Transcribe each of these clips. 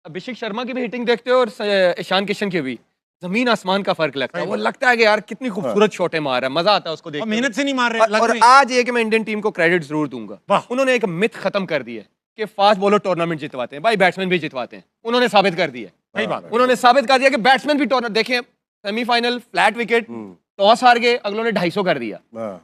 अभिषेक शर्मा की भी हिटिंग देखते हो और ईशान किशन की भी, जमीन आसमान का फर्क लगता है। वो लगता है कि यार कितनी खूबसूरत शॉटें मार रहा है, मजा आता है उसको देख। मेहनत से नहीं मार रहे। और आज ये कि मैं इंडियन टीम को क्रेडिट जरूर दूंगा, उन्होंने एक मिथ खत्म कर दी है कि फास्ट बॉलर टूर्नामेंट जितवाते हैं। भाई बैट्समैन भी जितवाते हैं, उन्होंने साबित कर दिया। सही बात, उन्होंने साबित कर दिया कि बैट्समैन भी टूर्नामेंट देखें, सेमीफाइनल फ्लैट विकेट, टॉस हार गए, अगलों ने 250 कर दिया।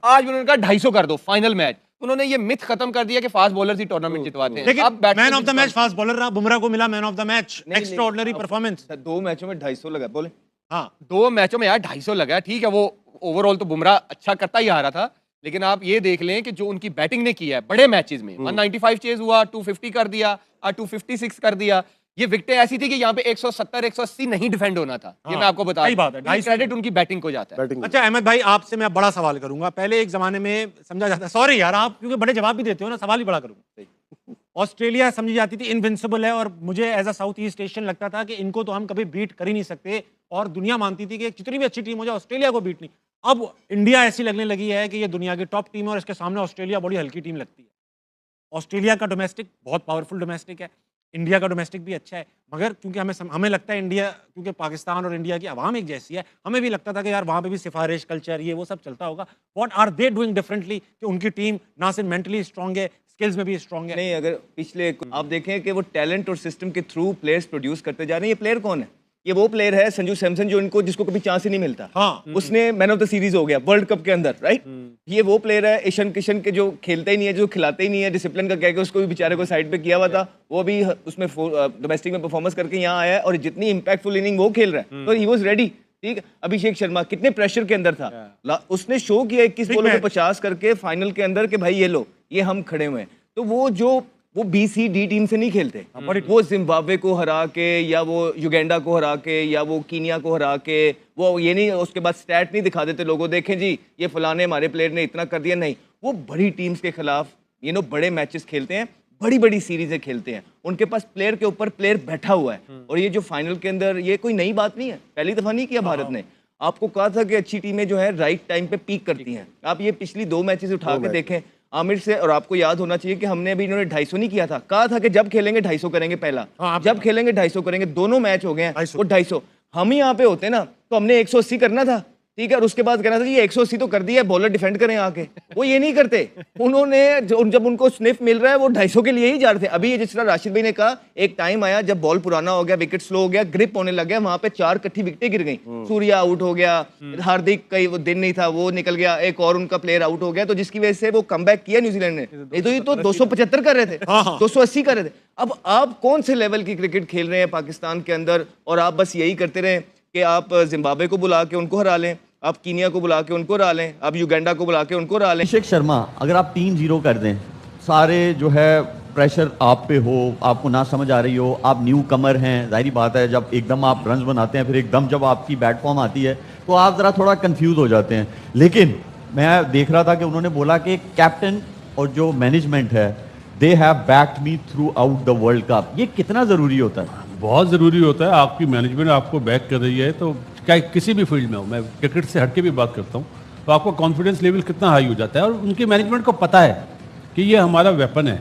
आज उन्होंने कहा 250 कर दो फाइनल मैच। उन्होंने ये मिथ खत्म कर दिया कि फास्ट बॉलर ही टूर्नामेंट जितवाते हैं। लेकिन man of the match fast bowler रहा, बुमराह को मिला man of the match. Extraordinary performance. 2 मैचों में 250 लगा। बोले हाँ 2 मैचों में यार 250 लगा, ठीक है। वो ओवरऑल तो बुमराह अच्छा करता ही आ रहा था, लेकिन आप ये देख लें कि जो उनकी बैटिंग ने किया है बड़े मैचेस में, 195 चेज हुआ, 250 कर दिया, 256 कर दिया। ये विकेटें ऐसी थी कि यहाँ पे 170 180 नहीं डिफेंड होना था। ये मैं आपको बता सही बात है, दूं, क्रेडिट उनकी बैटिंग को जाता है। अच्छा अहमद भाई, आपसे मैं बड़ा सवाल करूंगा। पहले एक जमाने में समझा जाता, सॉरी यार आप क्योंकि बड़े जवाब भी देते हो ना, सवाल ही बड़ा करूंगा। ऑस्ट्रेलिया समझी जाती थी इनविंसिबल है, और मुझे as a South East Asian लगता था कि इनको तो हम कभी बीट कर ही नहीं सकते, और दुनिया मानती थी कि जितनी भी अच्छी टीम हो जाए ऑस्ट्रेलिया को बीट नहीं। अब इंडिया ऐसी लगने लगी है कि ये दुनिया की टॉप टीम है और इसके सामने ऑस्ट्रेलिया बड़ी हल्की टीम लगती है। ऑस्ट्रेलिया का डोमेस्टिक बहुत पावरफुल डोमेस्टिक है, इंडिया का डोमेस्टिक भी अच्छा है, मगर क्योंकि हमें लगता है इंडिया, क्योंकि पाकिस्तान और इंडिया की आवाम एक जैसी है, हमें भी लगता था कि यार वहाँ पे भी सिफारिश कल्चर ये वो सब चलता होगा। What are they doing differently कि उनकी टीम ना सिर्फ मेंटली स्ट्रांग है, स्किल्स में भी स्ट्रांग है? नहीं, अगर पिछले आप देखें कि वो टैलेंट और सिस्टम के थ्रू प्लेयर्स प्रोड्यूस करते जा रहे हैं। ये प्लेयर कौन है? ये वो प्लेयर है संजू सैमसन, जो इनको जिसको कभी चांस ही नहीं मिलता। हाँ। उसने मैन ऑफ द सीरीज हो गया वर्ल्ड कप के अंदर, राइट? ये वो प्लेयर है ईशान किशन के, जो खेलते ही नहीं है, जो खिलाते ही नहीं है, डिसिप्लिन का कह के उसको भी बेचारे को साइड पे किया हुआ था। वो भी उसमें डोमेस्टिक में परफॉर्मेंस करके यहाँ आया है, और जितनी इंपैक्टफुल इनिंग वो खेल रहा है, तो ही वाज रेडी। ठीक है, अभिषेक शर्मा कितने प्रेशर के अंदर था, उसने शो किया 21 बॉलों में 50 करके फाइनल के अंदर कि भाई ये लो, ये हम खड़े हुए हैं। तो वो BCD टीम से नहीं खेलते, वो जिम्बाब्वे को हरा के, या वो युगांडा को हरा के, या वो कीनिया को हरा के, वो ये नहीं उसके बाद स्टैट नहीं दिखा देते लोगों, देखें जी ये फलाने हमारे प्लेयर ने इतना कर दिया। नहीं, वो बड़ी टीम्स के खिलाफ बड़े मैचेस खेलते हैं, बड़ी बड़ी सीरीजें खेलते हैं। उनके पास प्लेयर के ऊपर प्लेयर बैठा हुआ है। और ये जो फाइनल के अंदर, ये कोई नई बात नहीं है, पहली दफा नहीं किया भारत ने। आपको कहा था कि अच्छी टीमें जो है राइट टाइम पे पीक करती हैं। आप ये पिछली 2 मैचेस उठा के देखें आमिर से, और आपको याद होना चाहिए कि हमने अभी इन्होंने 250 नहीं किया था, कहा था कि जब खेलेंगे 250 करेंगे पहला, जब खेलेंगे 250 करेंगे। दोनों मैच हो गए हैं वो 250। हम ही यहाँ पे होते ना तो हमने 180 करना था, ठीक है, और उसके बाद कहना था ये 180 तो कर दिया, बॉलर डिफेंड करें आके। वो ये नहीं करते, उन्होंने जब उनको स्निफ मिल रहा है वो 250 के लिए ही जा रहे थे। अभी जिस तरह राशिद भाई ने कहा, एक टाइम आया जब बॉल पुराना हो गया, विकेट स्लो हो गया, ग्रिप होने लग गया, वहां पे 4 इकट्ठी विकेटें गिर गई। सूर्या आउट हो गया, हार्दिक कई वो दिन नहीं था वो निकल गया, एक और उनका प्लेयर आउट हो गया, तो जिसकी वजह से वो कमबैक किया न्यूजीलैंड ने। ये तो 275 कर रहे थे, 280 कर रहे थे। अब आप कौन से लेवल की क्रिकेट खेल रहे हैं पाकिस्तान के अंदर, और आप बस यही करते रहे कि आप जिम्बाब्वे को बुला के उनको हरा लें, आप कीनिया को बुला के उनको हरा लें, आप युगांडा को बुला के उनको हरा लें। अभिषेक शर्मा अगर आप 3-0 कर दें, सारे जो है प्रेशर आप पे हो, आपको ना समझ आ रही हो, आप न्यू कमर हैं, जाहिर बात है जब एकदम आप रन्स बनाते हैं, फिर एकदम जब आपकी बैट फॉर्म आती है तो आप ज़रा थोड़ा कंफ्यूज हो जाते हैं। लेकिन मैं देख रहा था कि उन्होंने बोला कि कैप्टन और जो मैनेजमेंट है, they have backed me through out the world cup. ये कितना ज़रूरी होता है? बहुत ज़रूरी होता है। आपकी मैनेजमेंट आपको बैक कर रही है, तो क्या किसी भी फील्ड में हो, मैं क्रिकेट से हट के भी बात करता हूँ, तो आपका कॉन्फिडेंस लेवल कितना हाई हो जाता है। और उनकी मैनेजमेंट को पता है कि ये हमारा वेपन है,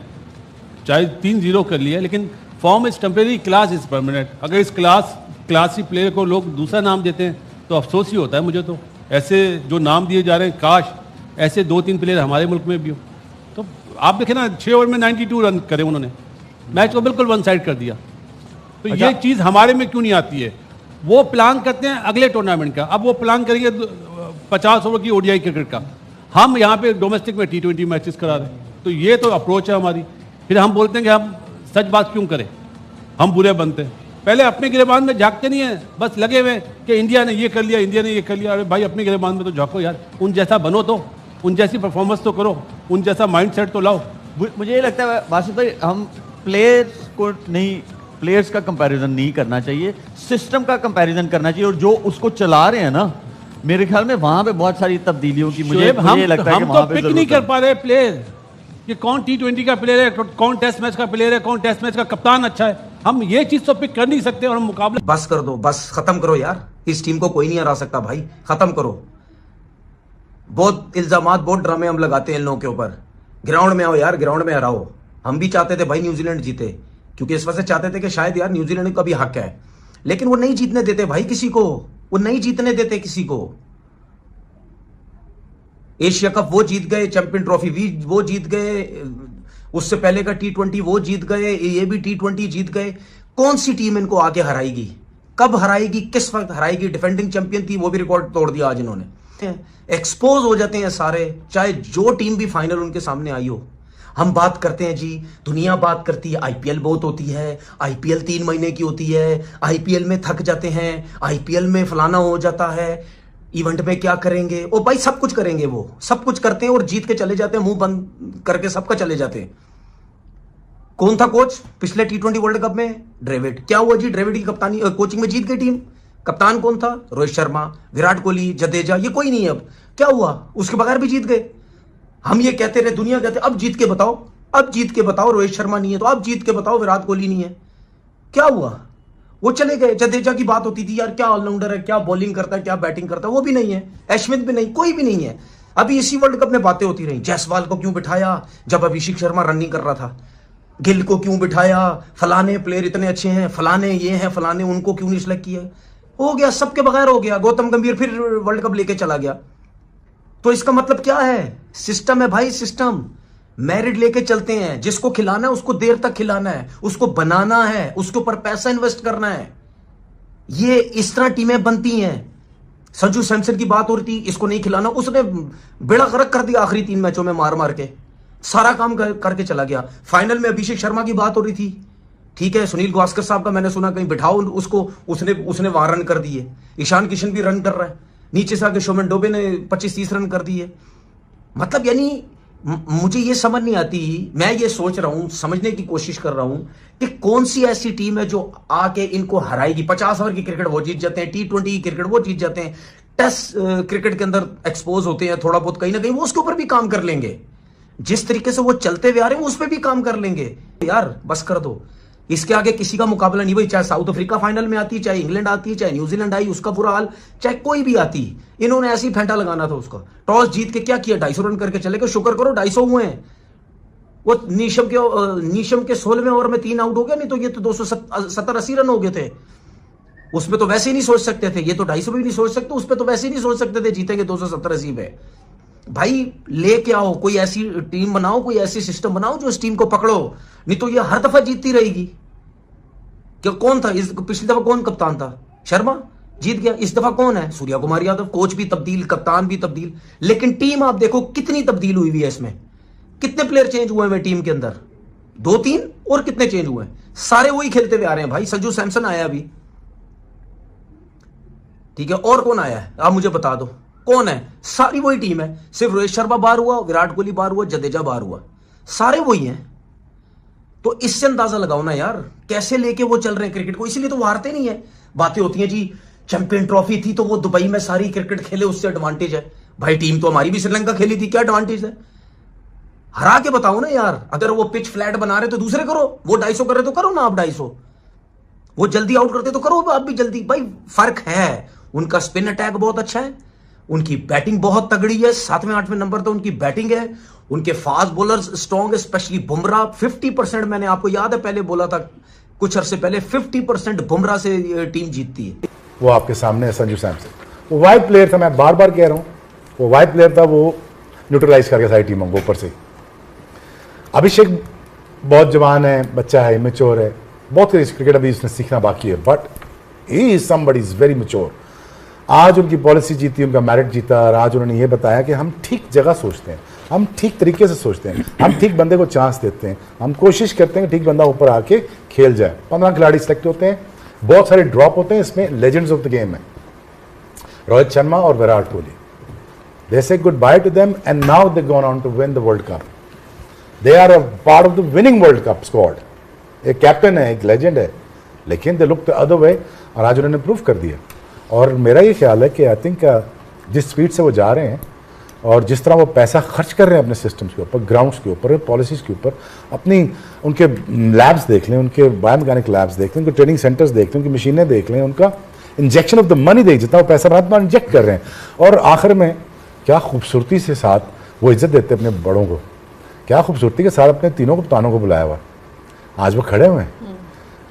चाहे 3-0 कर लिया, लेकिन form is temporary, class is permanent. अगर इस क्लासी प्लेयर को लोग दूसरा नाम देते हैं तो अफसोस ही होता है मुझे। तो ऐसे जो नाम दिए जा रहे हैं, काश ऐसे 2-3 प्लेयर हमारे मुल्क में भी हो। तो आप देखें ना, 6 ओवर में 92 रन करे उन्होंने, मैच को बिल्कुल वन साइड कर दिया। तो ये चीज़ हमारे में क्यों नहीं आती है? वो प्लान करते हैं अगले टूर्नामेंट का, अब वो प्लान करेंगे 50 ओवर की ODI क्रिकेट का, हम यहाँ पे डोमेस्टिक में T20 मैचेस करा रहे हैं। तो ये तो अप्रोच है हमारी। फिर हम बोलते हैं कि हम सच बात क्यों करें, हम बुरे बनते हैं। पहले अपने गिरेबान में झांकते नहीं है, बस लगे हुए कि इंडिया ने ये कर लिया, इंडिया ने ये कर लिया। अरे भाई अपने गिरेबान में तो झांको यार, उन जैसा बनो, तो उन जैसी परफॉर्मेंस तो करो, उन जैसा माइंड सेट तो लाओ। मुझे ये लगता है बासित भाई, हम प्लेयर्स का कंपैरिजन नहीं करना चाहिए, सिस्टम का कंपैरिजन करना चाहिए। और जो उसको चला रहे हैं ना, मेरे ख्याल में वहां पे बहुत सारी तब्दीलियों की मुझे लगता है कि वहां पे पिक नहीं कर पा रहे प्लेयर कि कौन T20 का प्लेयर है, कौन टेस्ट मैच का प्लेयर है, कौन टेस्ट मैच का कप्तान अच्छा है। हम ये चीज तो पिक कर नहीं सकते। और मुकाबला बस कर दो, बस खत्म करो यार, इस टीम को कोई नहीं हरा सकता भाई, खत्म करो। बहुत इल्जामात, बहुत ड्रामे हम लगाते हैं इन लोगों के ऊपर। ग्राउंड में आओ यार, ग्राउंड में हराओ। हम भी चाहते थे भाई न्यूजीलैंड जीते, क्योंकि इस वजह से चाहते थे कि शायद यार न्यूजीलैंड का भी हक है, लेकिन वो नहीं जीतने देते भाई किसी को, वो नहीं जीतने देते किसी को। एशिया कप वो जीत गए, चैंपियन ट्रॉफी भी वो जीत गए, उससे पहले का T20 वो जीत गए, ये भी T20 जीत गए। कौन सी टीम इनको आके हराएगी, कब हराएगी, किस वक्त हराएगी? डिफेंडिंग चैंपियन थी, वो भी रिकॉर्ड तोड़ दिया आज इन्होंने। एक्सपोज हो जाते हैं सारे, चाहे जो टीम भी फाइनल उनके सामने आई हो। हम बात करते हैं जी, दुनिया बात करती है आईपीएल बहुत होती है, आईपीएल 3 महीने की होती है, आईपीएल में थक जाते हैं, आईपीएल में फलाना हो जाता है, इवेंट में क्या करेंगे? ओ भाई सब कुछ करेंगे, वो सब कुछ करते हैं और जीत के चले जाते हैं, मुंह बंद करके सबका चले जाते हैं। कौन था कोच पिछले T20 वर्ल्ड कप में? ड्रेविड। क्या हुआ जी? ड्रेविड की कप्तानी कोचिंग में जीत गई टीम। कप्तान कौन था? रोहित शर्मा, विराट कोहली, जडेजा, ये कोई नहीं है। अब क्या हुआ? उसके बगैर भी जीत गए। हम ये कहते रहे, दुनिया कहते अब जीत के बताओ, अब जीत के बताओ। रोहित शर्मा नहीं है तो अब जीत के बताओ, विराट कोहली नहीं है, क्या हुआ? वो चले गए। जडेजा की बात होती थी यार क्या ऑलराउंडर है, क्या बॉलिंग करता है, क्या बैटिंग करता है, वो भी नहीं है। एशमित भी नहीं, कोई भी नहीं है। अभी इसी वर्ल्ड कप में बातें होती रही, जायसवाल को क्यों बिठाया जब अभिषेक शर्मा रन नहीं कर रहा था, गिल को क्यों बिठाया, फलाने प्लेयर इतने अच्छे हैं, फलाने ये हैं, फलाने उनको क्यों नहीं सिलेक्ट किया? हो गया, सबके बगैर हो गया। गौतम गंभीर फिर वर्ल्ड कप लेके चला गया। तो इसका मतलब क्या है? सिस्टम है भाई, सिस्टम। मेरिट लेके चलते हैं, जिसको खिलाना है उसको देर तक खिलाना है, उसको बनाना है, उसके ऊपर पैसा इन्वेस्ट करना है। ये इस तरह टीमें बनती हैं। संजू सैमसन की बात हो रही थी, इसको नहीं खिलाना, उसने बेड़ा गर्क कर दिया आखिरी 3 मैचों में, मार मार के सारा काम करके चला गया। फाइनल में अभिषेक शर्मा की बात हो रही थी, ठीक है, सुनील गावस्कर साहब का मैंने सुना कहीं बिठाओ उसको, उसने वहां रन कर दिए। ईशान किशन भी रन कर रहा है, नीचे से आके शोमन डोबे ने 25-30 रन कर दिए। मतलब यानी मुझे ये समझ नहीं आती, मैं ये सोच रहा हूं, समझने की कोशिश कर रहा हूं कि कौन सी ऐसी टीम है जो आके इनको हराएगी। 50 ओवर की क्रिकेट वो जीत जाते हैं, T20 की क्रिकेट वो जीत जाते हैं, टेस्ट क्रिकेट के अंदर एक्सपोज होते हैं थोड़ा बहुत, कहीं ना कहीं वो उसके ऊपर भी काम कर लेंगे। जिस तरीके से वो चलते हुए आ रहे हैं उस पर भी काम कर लेंगे। यार बस कर दो, इसके आगे किसी का मुकाबला नहीं भाई। चाहे साउथ अफ्रीका फाइनल में आती, चाहे इंग्लैंड आती, चाहे न्यूजीलैंड आई उसका बुरा हाल, चाहे कोई भी आती, इन्होंने ऐसी फेंटा लगाना था उसका। टॉस जीत के क्या किया? 250 रन करके चले गए। शुक्र करो 250 हुए हैं। वो नीशम के 16वें ओवर में 3 आउट हो गया, नहीं तो ये तो 270-80 रन हो गए थे। उसमें तो वैसे ही नहीं सोच सकते थे, ये तो 250 भी नहीं सोच सकते, उस पर तो वैसे ही नहीं सोच सकते थे जीतेंगे 270-80 पे। भाई लेके आओ, कोई ऐसी टीम बनाओ, कोई ऐसी सिस्टम बनाओ जो इस टीम को पकड़ो, नहीं तो ये हर दफा जीतती रहेगी। क्या कौन था पिछली दफा कौन कप्तान था? शर्मा जीत गया। इस दफा कौन है? सूर्या कुमार यादव। कोच भी तब्दील, कप्तान भी तब्दील, लेकिन टीम आप देखो कितनी तब्दील हुई हुई है इसमें। कितने प्लेयर चेंज हुए हैं टीम के अंदर? 2-3 और कितने चेंज हुए हैं? सारे वही खेलते हुए आ रहे हैं भाई। संजू सैमसन आया अभी, ठीक है, और कौन आया है आप मुझे बता दो, कौन है? सारी वही टीम है, सिर्फ रोहित शर्मा बाहर हुआ, विराट कोहली बाहर हुआ, जडेजा बाहर हुआ, सारे वही हैं। तो इससे अंदाजा लगाओ ना यार कैसे लेके वो चल रहे हैं क्रिकेट को। इसीलिए तो वो हारते नहीं है। बातें होती हैं जी चैंपियन ट्रॉफी थी तो वो दुबई में सारी क्रिकेट खेले, उससे एडवांटेज है। भाई टीम तो हमारी भी श्रीलंका खेली थी, क्या एडवांटेज है? हरा के बताओ ना यार। अगर वो पिच फ्लैट बना रहे तो दूसरे करो, वो 250 कर रहे तो करो ना आप 250, वो जल्दी आउट करते तो करो आप भी जल्दी। भाई फर्क है। उनका स्पिन अटैक बहुत अच्छा है, उनकी बैटिंग बहुत तगड़ी है, 7वें-8वें नंबर तो उनकी बैटिंग है, उनके फास्ट बॉलर्स स्ट्रॉन्ग है, स्पेशली बुमराह। 50% मैंने आपको याद है पहले बोला था कुछ अरसे पहले, 50% बुमराह से टीम जीतती है। वो आपके सामने है संजू सैमसन, वो वाइड प्लेयर था, मैं बार बार कह रहा हूँ, वो वाइड प्लेयर था, वो न्यूट्रलाइज करके सारी टीमों को ऊपर से। अभिषेक बहुत जवान है, बच्चा है, मैच्योर है, बहुत क्रिकेट अभी उसने सीखना बाकी है, but he is somebody is very mature. आज उनकी पॉलिसी जीती, उनका मेरिट जीता, और आज उन्होंने ये बताया कि हम ठीक जगह सोचते हैं, हम ठीक तरीके से सोचते हैं, हम ठीक बंदे को चांस देते हैं, हम कोशिश करते हैं कि ठीक बंदा ऊपर आके खेल जाए। 15 खिलाड़ी सेलेक्ट होते हैं, बहुत सारे ड्रॉप होते हैं, इसमें लेजेंड्स ऑफ द गेम है रोहित शर्मा और Virat Kohli. They say goodbye to them and now they gone on to win the world cup. They are a part of the winning world cup squad. एक captain है, एक legend है, लेकिन they look the other way, और आज उन्होंने prove कर दिया। और मेरा ये ख्याल है कि आई थिंक जिस स्पीड से वो जा रहे हैं और जिस तरह वो पैसा खर्च कर रहे हैं अपने सिस्टम्स के ऊपर, ग्राउंड्स के ऊपर, पॉलिसीज़ के ऊपर, अपनी उनके लैब्स देख लें, उनके बायोमैकेनिक लैब्स देख लें, उनके ट्रेनिंग सेंटर्स देख लें, उनकी मशीनें देख लें, उनका इंजेक्शन ऑफ द मनी देख, जितना वो पैसा रात में इंजेक्ट कर रहे हैं, और आखिर में क्या खूबसूरती से साथ वो इज्जत देते हैं अपने बड़ों को, क्या खूबसूरती के साथ अपने तीनों कप्तानों को बुलाया हुआ, आज वो खड़े हुए हैं।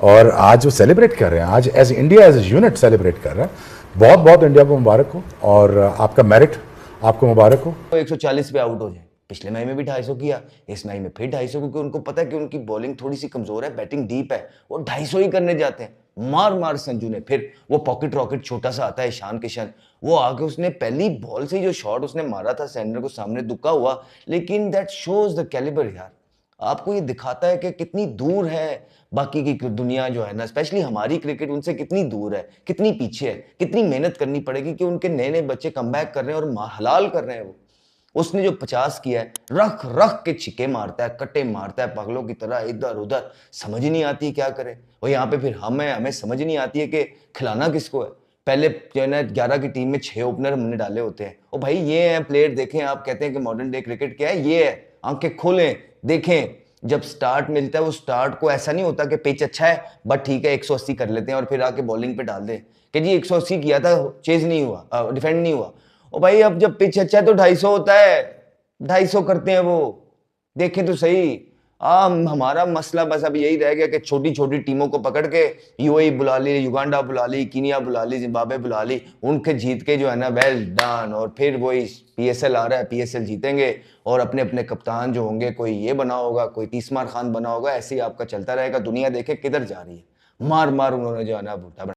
और आज वो सेलिब्रेट कर रहे हैं, आज as India as a unit celebrate कर रहे हैं। बहुत बहुत इंडिया को मुबारक हो और आपका मेरिट आपको मुबारक हो। 140 पे आउट हो जाए, पिछले मैच में भी 250 किया, इस मैच में फिर 250, क्योंकि उनको पता है कि उनकी बॉलिंग थोड़ी सी कमजोर है, बैटिंग डीप है, वो 250 ही करने जाते हैं। मार संजू ने, फिर वो पॉकेट रॉकेट छोटा सा आता है ईशान किशन, वो आके उसने पहली बॉल से जो शॉट उसने मारा था सैंडर को सामने, दुक्का हुआ, लेकिन दैट शोज द कैलिबर यार। आपको ये दिखाता है कि कितनी दूर है बाकी की दुनिया जो है ना, स्पेशली हमारी क्रिकेट उनसे कितनी दूर है, कितनी पीछे है, कितनी मेहनत करनी पड़ेगी कि उनके नए नए बच्चे कमबैक कर रहे हैं और हलाल कर रहे हैं। वो उसने जो 50 किया है, रख रख के छिके मारता है, कट्टे मारता है पागलों की तरह इधर उधर, समझ ही नहीं आती है क्या करे। और यहाँ पे फिर हमें समझ नहीं आती है कि खिलाना किसको है। पहले जो है ना 11 की टीम में 6 ओपनर हमने डाले होते हैं। ओ भाई ये है प्लेयर, देखें आप कहते हैं कि मॉडर्न डे क्रिकेट क्या है, ये है, आंखें खोलें देखें। जब स्टार्ट मिलता है वो स्टार्ट को ऐसा नहीं होता कि पिच अच्छा है बट ठीक है 180 कर लेते हैं और फिर आके बॉलिंग पे डाल दें कि जी 180 किया था, चेज नहीं हुआ, डिफेंड नहीं हुआ। ओ भाई अब जब पिच अच्छा है तो 250 होता है, 250 करते हैं वो, देखें तो सही। हमारा मसला बस अब यही रह गया कि छोटी छोटी टीमों को पकड़ के यूएई बुला ली, युगांडा बुला ली, कीनिया बुला ली, जिम्बाब्वे बुला ली, उनके जीत के जो है ना वेल डन, और फिर वही पीएसएल आ रहा है, पीएसएल जीतेंगे और अपने अपने कप्तान जो होंगे, कोई ये बना होगा, कोई तीसमार खान बना होगा, ऐसे ही आपका चलता रहेगा। दुनिया देखे किधर जा रही है, मार उन्होंने जो है ना बूटा